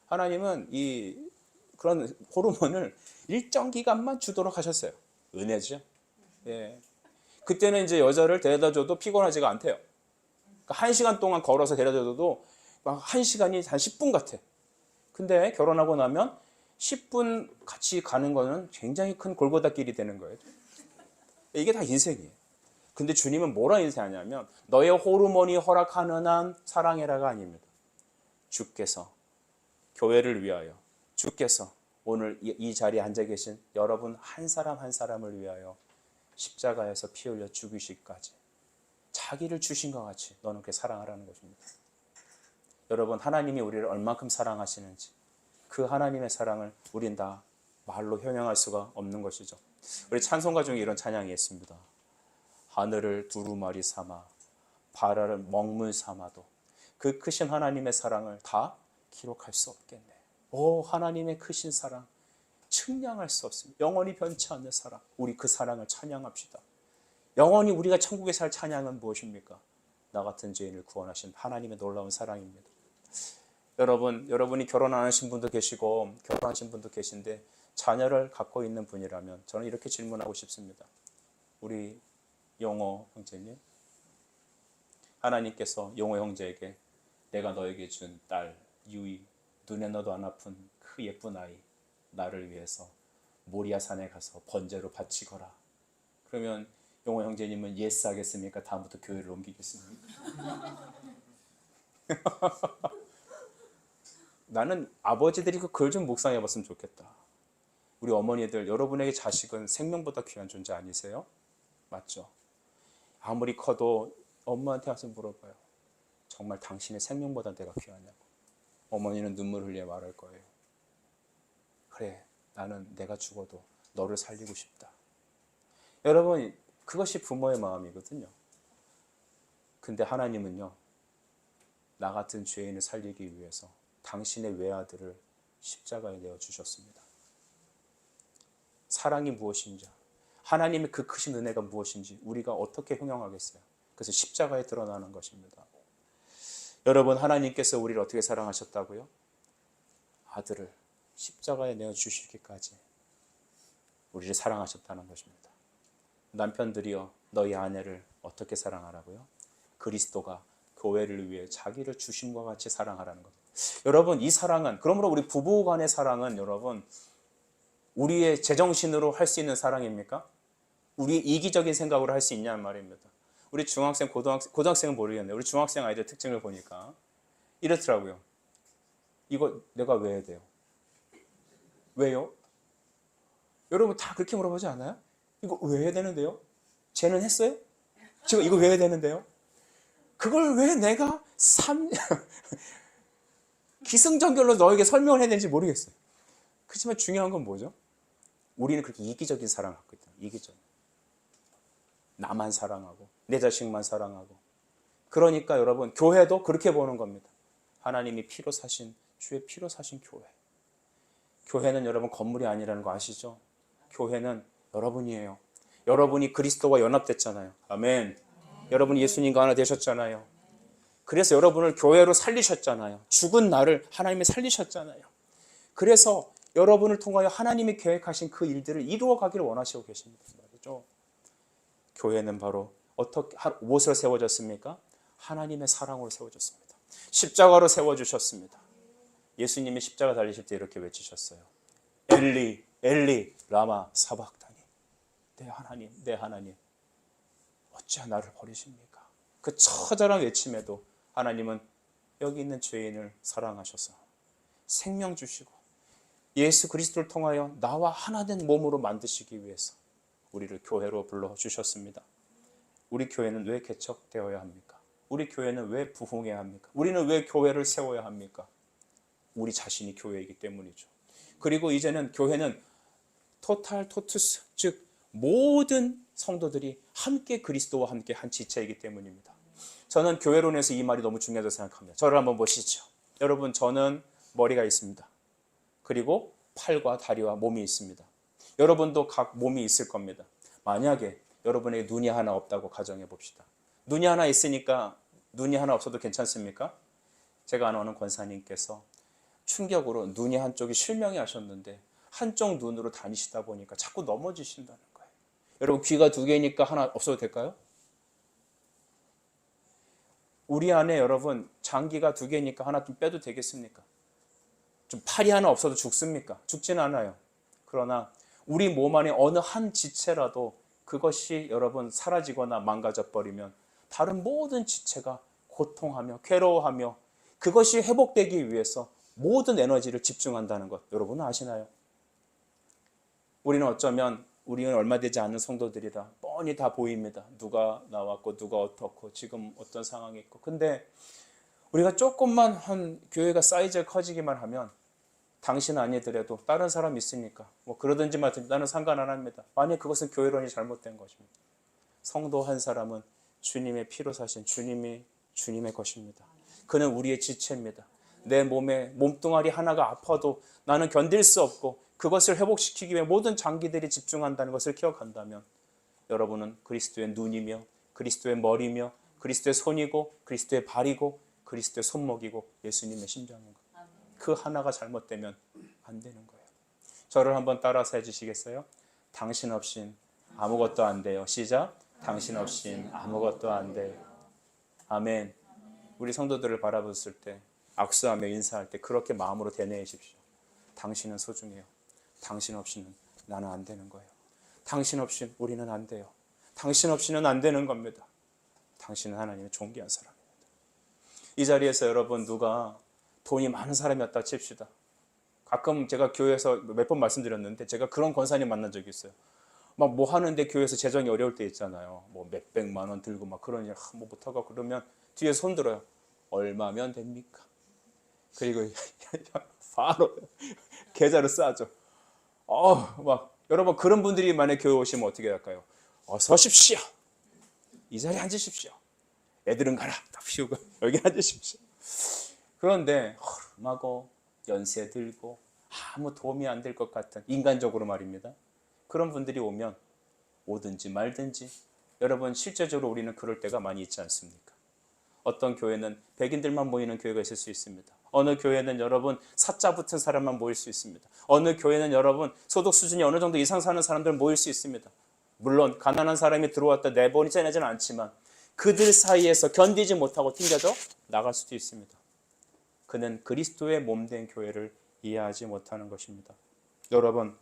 하나님은 그런 호르몬을 일정 기간만 주도록 하셨어요. 은혜죠. 예. 그때는 이제 여자를 데려다 줘도 피곤하지가 않대요. 그러니까 1시간 동안 걸어서 데려다 줘도 막 1시간이 한 10분 같아. 근데 결혼하고 나면 10분 같이 가는 거는 굉장히 큰 골고다 길이 되는 거예요. 이게 다 인생이에요. 근데 주님은 뭐라 인생하냐면 너의 호르몬이 허락하는 한 사랑해라가 아닙니다. 주께서 교회를 위하여, 주께서 오늘 이 자리에 앉아 계신 여러분 한 사람 한 사람을 위하여 십자가에서 피 흘려 죽으시기까지 자기를 주신 것 같이 너는 그렇게 사랑하라는 것입니다. 여러분 하나님이 우리를 얼만큼 사랑하시는지 그 하나님의 사랑을 우린 다 말로 형용할 수가 없는 것이죠. 우리 찬송가 중에 이런 찬양이 있습니다. 하늘을 두루마리 삼아 바다를 먹물 삼아도 그 크신 하나님의 사랑을 다 기록할 수 없겠네. 오 하나님의 크신 사랑 측량할 수 없습니다. 영원히 변치 않는 사랑, 우리 그 사랑을 찬양합시다. 영원히 우리가 천국에 살 찬양은 무엇입니까? 나 같은 죄인을 구원하신 하나님의 놀라운 사랑입니다. 여러분이 결혼 안 하신 분도 계시고 결혼하신 분도 계신데 자녀를 갖고 있는 분이라면 저는 이렇게 질문하고 싶습니다. 우리 용호 형제님, 하나님께서 용호 형제에게 내가 너에게 준 딸 유이, 눈에 넣어도 안 아픈 그 예쁜 아이 나를 위해서 모리아 산에 가서 번제로 바치거라. 그러면 용호 형제님은 예스 하겠습니까? 다음부터 교회를 옮기겠습니까? 나는 아버지들이 그걸 좀 묵상해 봤으면 좋겠다. 우리 어머니들, 여러분에게 자식은 생명보다 귀한 존재 아니세요? 맞죠? 아무리 커도 엄마한테 와서 물어봐요. 정말 당신의 생명보다 내가 귀하냐고. 어머니는 눈물 흘려 말할 거예요. 그래, 나는 내가 죽어도 너를 살리고 싶다. 여러분, 그것이 부모의 마음이거든요. 근데 하나님은요, 나 같은 죄인을 살리기 위해서 당신의 외아들을 십자가에 내어 주셨습니다. 사랑이 무엇인지, 하나님의 그 크신 은혜가 무엇인지 우리가 어떻게 형용하겠어요? 그래서 십자가에 드러나는 것입니다. 여러분, 하나님께서 우리를 어떻게 사랑하셨다고요? 아들을 십자가에 내어 주시기까지 우리를 사랑하셨다는 것입니다. 남편들이여 너희 아내를 어떻게 사랑하라고요? 그리스도가 교회를 위해 자기를 주심과 같이 사랑하라는 것. 여러분, 이 사랑은, 그러므로 우리 부부 간의 사랑은 여러분 우리의 제정신으로 할 수 있는 사랑입니까? 우리 이기적인 생각으로 할 수 있냐는 말입니다. 우리 중학생, 고등학생은 모르겠네요. 우리 중학생 아이들 특징을 보니까 이렇더라고요. 이거 내가 왜 해야 돼요? 왜요? 여러분 다 그렇게 물어보지 않아요? 이거 왜 해야 되는데요? 쟤는 했어요? 지금 이거 왜 해야 되는데요? 그걸 왜 내가 기승전결로 너에게 설명을 해야 되는지 모르겠어요. 그렇지만 중요한 건 뭐죠? 우리는 그렇게 이기적인 사랑을 갖고 있다. 이기적. 나만 사랑하고 내 자식만 사랑하고. 그러니까 여러분, 교회도 그렇게 보는 겁니다. 하나님이 피로 사신, 주의 피로 사신 교회. 교회는 여러분 건물이 아니라는 거 아시죠? 교회는 여러분이에요. 여러분이 그리스도와 연합됐잖아요. 아멘. 여러분이 예수님과 하나 되셨잖아요. 그래서 여러분을 교회로 살리셨잖아요. 죽은 나를 하나님이 살리셨잖아요. 그래서 여러분을 통하여 하나님이 계획하신 그 일들을 이루어가기를 원하시고 계십니다. 말이죠. 교회는 바로 어떻게 무엇으로 세워졌습니까? 하나님의 사랑으로 세워졌습니다. 십자가로 세워주셨습니다. 예수님이 십자가 달리실 때 이렇게 외치셨어요. 엘리 엘리 라마 사박다니. 내 하나님, 내 하나님, 어찌 나를 버리십니까? 그 처절한 외침에도 하나님은 여기 있는 죄인을 사랑하셔서 생명 주시고 예수 그리스도를 통하여 나와 하나 된 몸으로 만드시기 위해서 우리를 교회로 불러주셨습니다. 우리 교회는 왜 개척되어야 합니까? 우리 교회는 왜 부흥해야 합니까? 우리는 왜 교회를 세워야 합니까? 우리 자신이 교회이기 때문이죠. 그리고 이제는 교회는 토탈 토투스, 즉 모든 성도들이 함께 그리스도와 함께 한 지체이기 때문입니다. 저는 교회론에서 이 말이 너무 중요하다고 생각합니다. 저를 한번 보시죠. 여러분, 저는 머리가 있습니다. 그리고 팔과 다리와 몸이 있습니다. 여러분도 각 몸이 있을 겁니다. 만약에 여러분에게 눈이 하나 없다고 가정해 봅시다. 눈이 하나 있으니까 눈이 하나 없어도 괜찮습니까? 제가 아는 권사님께서 충격으로 눈이 한쪽이 실명이 하셨는데 한쪽 눈으로 다니시다 보니까 자꾸 넘어지신다는 거예요. 여러분, 귀가 두 개니까 하나 없어도 될까요? 우리 안에 여러분 장기가 두 개니까 하나 좀 빼도 되겠습니까? 좀 팔이 하나 없어도 죽습니까? 죽지는 않아요. 그러나 우리 몸 안에 어느 한 지체라도 그것이 여러분 사라지거나 망가져 버리면 다른 모든 지체가 고통하며 괴로워하며 그것이 회복되기 위해서 모든 에너지를 집중한다는 것, 여러분은 아시나요? 우리는 어쩌면 우리는 얼마 되지 않는 성도들이라 뻔히 다 보입니다. 누가 나왔고 누가 어떻고 지금 어떤 상황이 있고. 근데 우리가 조금만 한 교회가 사이즈가 커지기만 하면 당신 아니더라도 다른 사람 있으니까 뭐 그러든지 말든지 나는 상관 안 합니다. 만약 그것은 교회론이 잘못된 것입니다. 성도 한 사람은 주님의 피로 사신 주님의 것입니다. 그는 우리의 지체입니다. 내 몸에 몸뚱아리 하나가 아파도 나는 견딜 수 없고 그것을 회복시키기 위해 모든 장기들이 집중한다는 것을 기억한다면 여러분은 그리스도의 눈이며 그리스도의 머리며 그리스도의 손이고 그리스도의 발이고 그리스도의 손목이고 예수님의 심장인 거예요. 그 하나가 잘못되면 안 되는 거예요. 저를 한번 따라서 해주시겠어요? 당신 없인 아무것도 안 돼요. 시작. 당신 없인 아무것도 안 돼요. 아멘. 우리 성도들을 바라봤을 때 악수하며 인사할 때 그렇게 마음으로 대내십시오. 당신은 소중해요. 당신 없이는 나는 안 되는 거예요. 당신 없인 우리는 안 돼요. 당신 없이는 안 되는 겁니다. 당신은 하나님의 존귀한 사람입니다. 이 자리에서 여러분 누가 돈이 많은 사람이었다 칩시다. 가끔 제가 교회에서 몇 번 말씀드렸는데 제가 그런 권사님 만난 적이 있어요. 막 뭐 하는데 교회에서 재정이 어려울 때 있잖아요. 뭐 몇백만 원 들고 막 그러니 뭐 못하고 그러면 뒤에 손 들어요. 얼마면 됩니까? 그리고 바로 계좌를 싸죠. 막 여러분 그런 분들이 만약에 교회 오시면 어떻게 할까요? 서십시오. 이 자리에 앉으십시오. 애들은 가라. 다 피우고 여기 앉으십시오. 그런데 허름하고 연세 들고 아무 도움이 안 될 것 같은 인간적으로 말입니다. 그런 분들이 오면 오든지 말든지 여러분 실제적으로 우리는 그럴 때가 많이 있지 않습니까? 어떤 교회는 백인들만 모이는 교회가 있을 수 있습니다. 어느 교회는 여러분 사자 붙은 사람만 모일 수 있습니다. 어느 교회는 여러분 소득 수준이 어느 정도 이상 사는 사람들 모일 수 있습니다. 물론 가난한 사람이 들어왔다 내보내지는 않지만 그들 사이에서 견디지 못하고 튕겨져 나갈 수도 있습니다. 그는 그리스도의 몸된 교회를 이해하지 못하는 것입니다. 여러분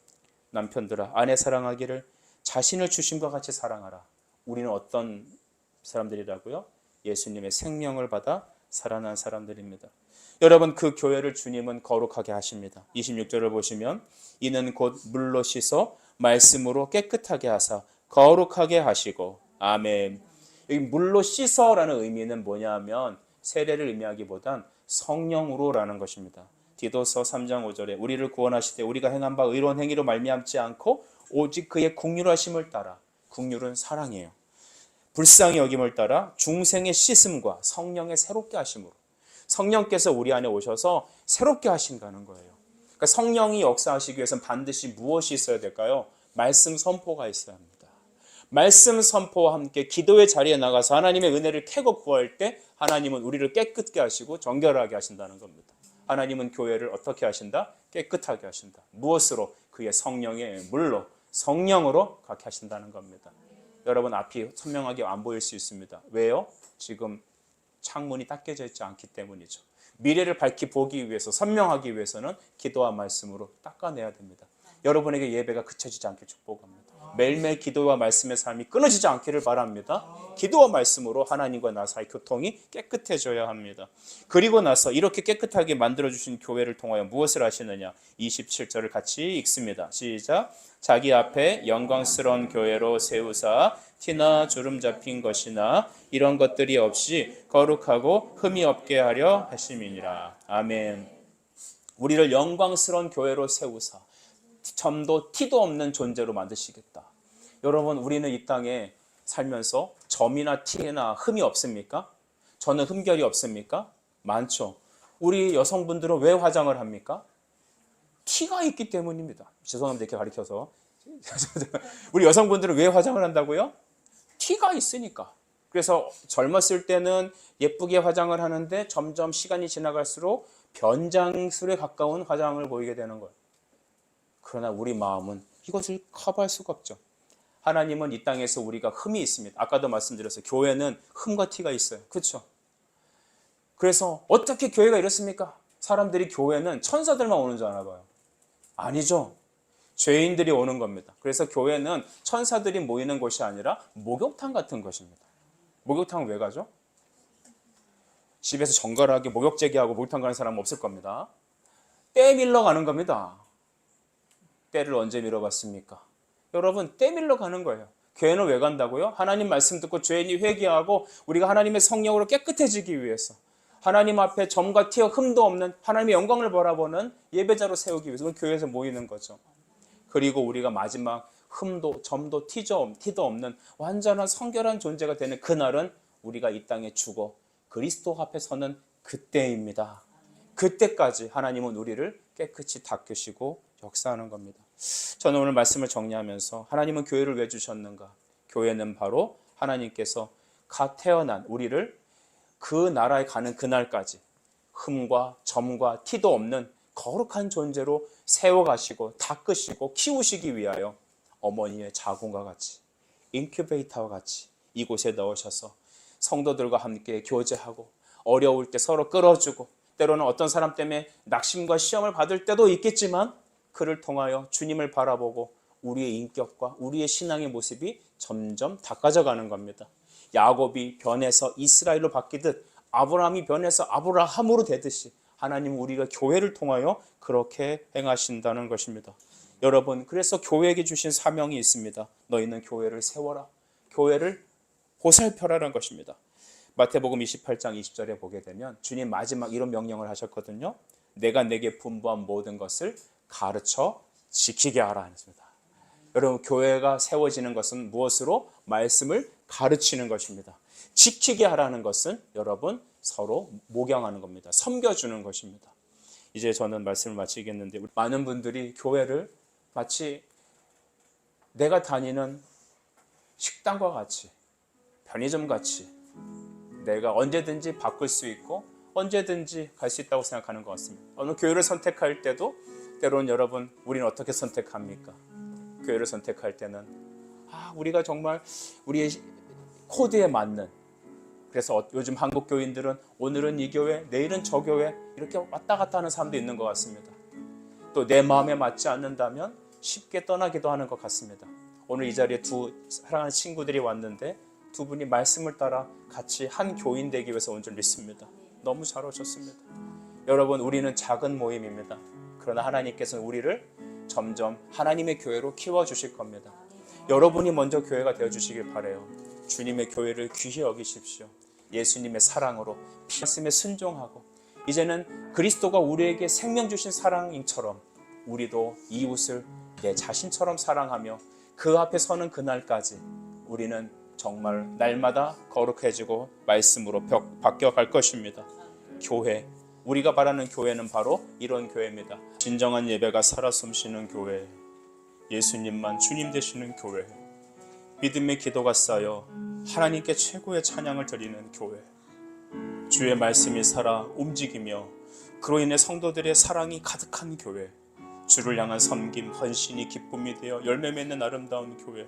남편들아 아내 사랑하기를 자신을 주심과 같이 사랑하라. 우리는 어떤 사람들이라고요? 예수님의 생명을 받아 살아난 사람들입니다. 여러분 그 교회를 주님은 거룩하게 하십니다. 26절을 보시면 이는 곧 물로 씻어 말씀으로 깨끗하게 하사 거룩하게 하시고 아멘. 여기 물로 씻어라는 의미는 뭐냐면 세례를 의미하기보단 성령으로라는 것입니다. 디도서 3장 5절에 우리를 구원하시되 우리가 행한 바 의로운 행위로 말미암지 않고 오직 그의 긍휼하심을 따라 긍휼은 사랑이에요. 불쌍히 여김을 따라 중생의 씻음과 성령의 새롭게 하심으로 성령께서 우리 안에 오셔서 새롭게 하신다는 거예요. 그러니까 성령이 역사하시기 위해서는 반드시 무엇이 있어야 될까요? 말씀 선포가 있어야 합니다. 말씀 선포와 함께 기도의 자리에 나가서 하나님의 은혜를 캐고 구할 때 하나님은 우리를 깨끗게 하시고 정결하게 하신다는 겁니다. 하나님은 교회를 어떻게 하신다? 깨끗하게 하신다. 무엇으로? 그의 성령의 물로 성령으로 그렇게 하신다는 겁니다. 여러분 앞이 선명하게 안 보일 수 있습니다. 왜요? 지금 창문이 닦여져 있지 않기 때문이죠. 미래를 밝히 보기 위해서 선명하기 위해서는 기도와 말씀으로 닦아내야 됩니다. 여러분에게 예배가 그쳐지지 않길 축복합니다. 매일매일 기도와 말씀의 삶이 끊어지지 않기를 바랍니다. 기도와 말씀으로 하나님과 나 사이 교통이 깨끗해져야 합니다. 그리고 나서 이렇게 깨끗하게 만들어주신 교회를 통하여 무엇을 하시느냐? 27절을 같이 읽습니다. 시작. 자기 앞에 영광스러운 교회로 세우사 티나 주름 잡힌 것이나 이런 것들이 없이 거룩하고 흠이 없게 하려 하심이니라. 아멘. 우리를 영광스러운 교회로 세우사 점도 티도 없는 존재로 만드시겠다. 여러분 우리는 이 땅에 살면서 점이나 티나 흠이 없습니까? 저는 흠결이 없습니까? 많죠. 우리 여성분들은 왜 화장을 합니까? 티가 있기 때문입니다. 죄송합니다. 이렇게 가리켜서. 우리 여성분들은 왜 화장을 한다고요? 티가 있으니까. 그래서 젊었을 때는 예쁘게 화장을 하는데 점점 시간이 지나갈수록 변장술에 가까운 화장을 보이게 되는 거예요. 그러나 우리 마음은 이것을 커버할 수가 없죠. 하나님은 이 땅에서 우리가 흠이 있습니다. 아까도 말씀드렸어요. 교회는 흠과 티가 있어요. 그렇죠? 그래서 어떻게 교회가 이렇습니까? 사람들이 교회는 천사들만 오는 줄 아나 봐요. 아니죠. 죄인들이 오는 겁니다. 그래서 교회는 천사들이 모이는 곳이 아니라 목욕탕 같은 것입니다. 목욕탕은 왜 가죠? 집에서 정갈하게 목욕제기하고 목욕탕 가는 사람은 없을 겁니다. 때 밀러 가는 겁니다. 때를 언제 밀어봤습니까? 여러분 때 밀러 가는 거예요. 교회는 왜 간다고요? 하나님 말씀 듣고 죄인이 회개하고 우리가 하나님의 성령으로 깨끗해지기 위해서 하나님 앞에 점과 티와 흠도 없는 하나님의 영광을 바라보는 예배자로 세우기 위해서 교회에서 모이는 거죠. 그리고 우리가 마지막 흠도 점도 티도 없는 완전한 성결한 존재가 되는 그날은 우리가 이 땅에 죽어 그리스도 앞에 서는 그때입니다. 그때까지 하나님은 우리를 깨끗이 닦으시고 역사하는 겁니다. 저는 오늘 말씀을 정리하면서 하나님은 교회를 왜 주셨는가? 교회는 바로 하나님께서 갓 태어난 우리를 그 나라에 가는 그날까지 흠과 점과 티도 없는 거룩한 존재로 세워가시고 닦으시고 키우시기 위하여 어머니의 자궁과 같이 인큐베이터와 같이 이곳에 넣으셔서 성도들과 함께 교제하고 어려울 때 서로 끌어주고 때로는 어떤 사람 때문에 낙심과 시험을 받을 때도 있겠지만 그를 통하여 주님을 바라보고 우리의 인격과 우리의 신앙의 모습이 점점 닦아져가는 겁니다. 야곱이 변해서 이스라엘로 바뀌듯 아브라함이 변해서 아브라함으로 되듯이 하나님은 우리가 교회를 통하여 그렇게 행하신다는 것입니다. 여러분, 그래서 교회에게 주신 사명이 있습니다. 너희는 교회를 세워라. 교회를 보살펴라는 것입니다. 마태복음 28장 20절에 보게 되면 주님 마지막 이런 명령을 하셨거든요. 내가 내게 분부한 모든 것을 가르쳐 지키게 하라 했습니다. 여러분, 교회가 세워지는 것은 무엇으로? 말씀을 가르치는 것입니다. 지키게 하라는 것은 여러분 서로 목양하는 겁니다. 섬겨주는 것입니다. 이제 저는 말씀을 마치겠는데 많은 분들이 교회를 마치 내가 다니는 식당과 같이 편의점 같이 내가 언제든지 바꿀 수 있고 언제든지 갈 수 있다고 생각하는 것 같습니다. 어느 교회를 선택할 때도 때로는 여러분 우리는 어떻게 선택합니까? 교회를 선택할 때는 우리가 정말 우리의 코드에 맞는, 그래서 요즘 한국 교인들은 오늘은 이 교회 내일은 저 교회 이렇게 왔다 갔다 하는 사람도 있는 것 같습니다. 또 내 마음에 맞지 않는다면 쉽게 떠나기도 하는 것 같습니다. 오늘 이 자리에 두 사랑하는 친구들이 왔는데 두 분이 말씀을 따라 같이 한 교인 되기 위해서 온 줄 믿습니다. 너무 잘 오셨습니다. 여러분, 우리는 작은 모임입니다. 그러나 하나님께서는 우리를 점점 하나님의 교회로 키워주실 겁니다. 여러분이 먼저 교회가 되어주시길 바라요. 주님의 교회를 귀히 여기십시오. 예수님의 사랑으로 말씀에 순종하고 이제는 그리스도가 우리에게 생명 주신 사랑인처럼 우리도 이웃을 내 자신처럼 사랑하며 그 앞에 서는 그날까지 우리는 정말 날마다 거룩해지고 말씀으로 바뀌어갈 것입니다. 교회, 우리가 바라는 교회는 바로 이런 교회입니다. 진정한 예배가 살아 숨쉬는 교회, 예수님만 주님 되시는 교회, 믿음의 기도가 쌓여 하나님께 최고의 찬양을 드리는 교회, 주의 말씀이 살아 움직이며 그로 인해 성도들의 사랑이 가득한 교회, 주를 향한 섬김, 헌신이 기쁨이 되어 열매 맺는 아름다운 교회,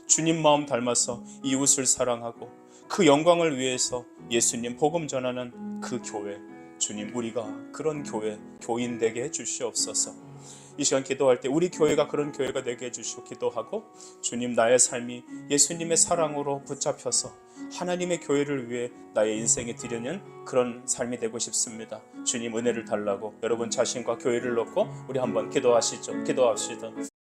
주님 마음 닮아서 이웃을 사랑하고 그 영광을 위해서 예수님 복음 전하는 그 교회, 주님 우리가 그런 교회, 교인 되게 해주시옵소서. 이 시간 기도할 때 우리 교회가 그런 교회가 되게 해주시고 기도하고 주님 나의 삶이 예수님의 사랑으로 붙잡혀서 하나님의 교회를 위해 나의 인생에 드리는 그런 삶이 되고 싶습니다. 주님 은혜를 달라고 여러분 자신과 교회를 놓고 우리 한번 기도합시다.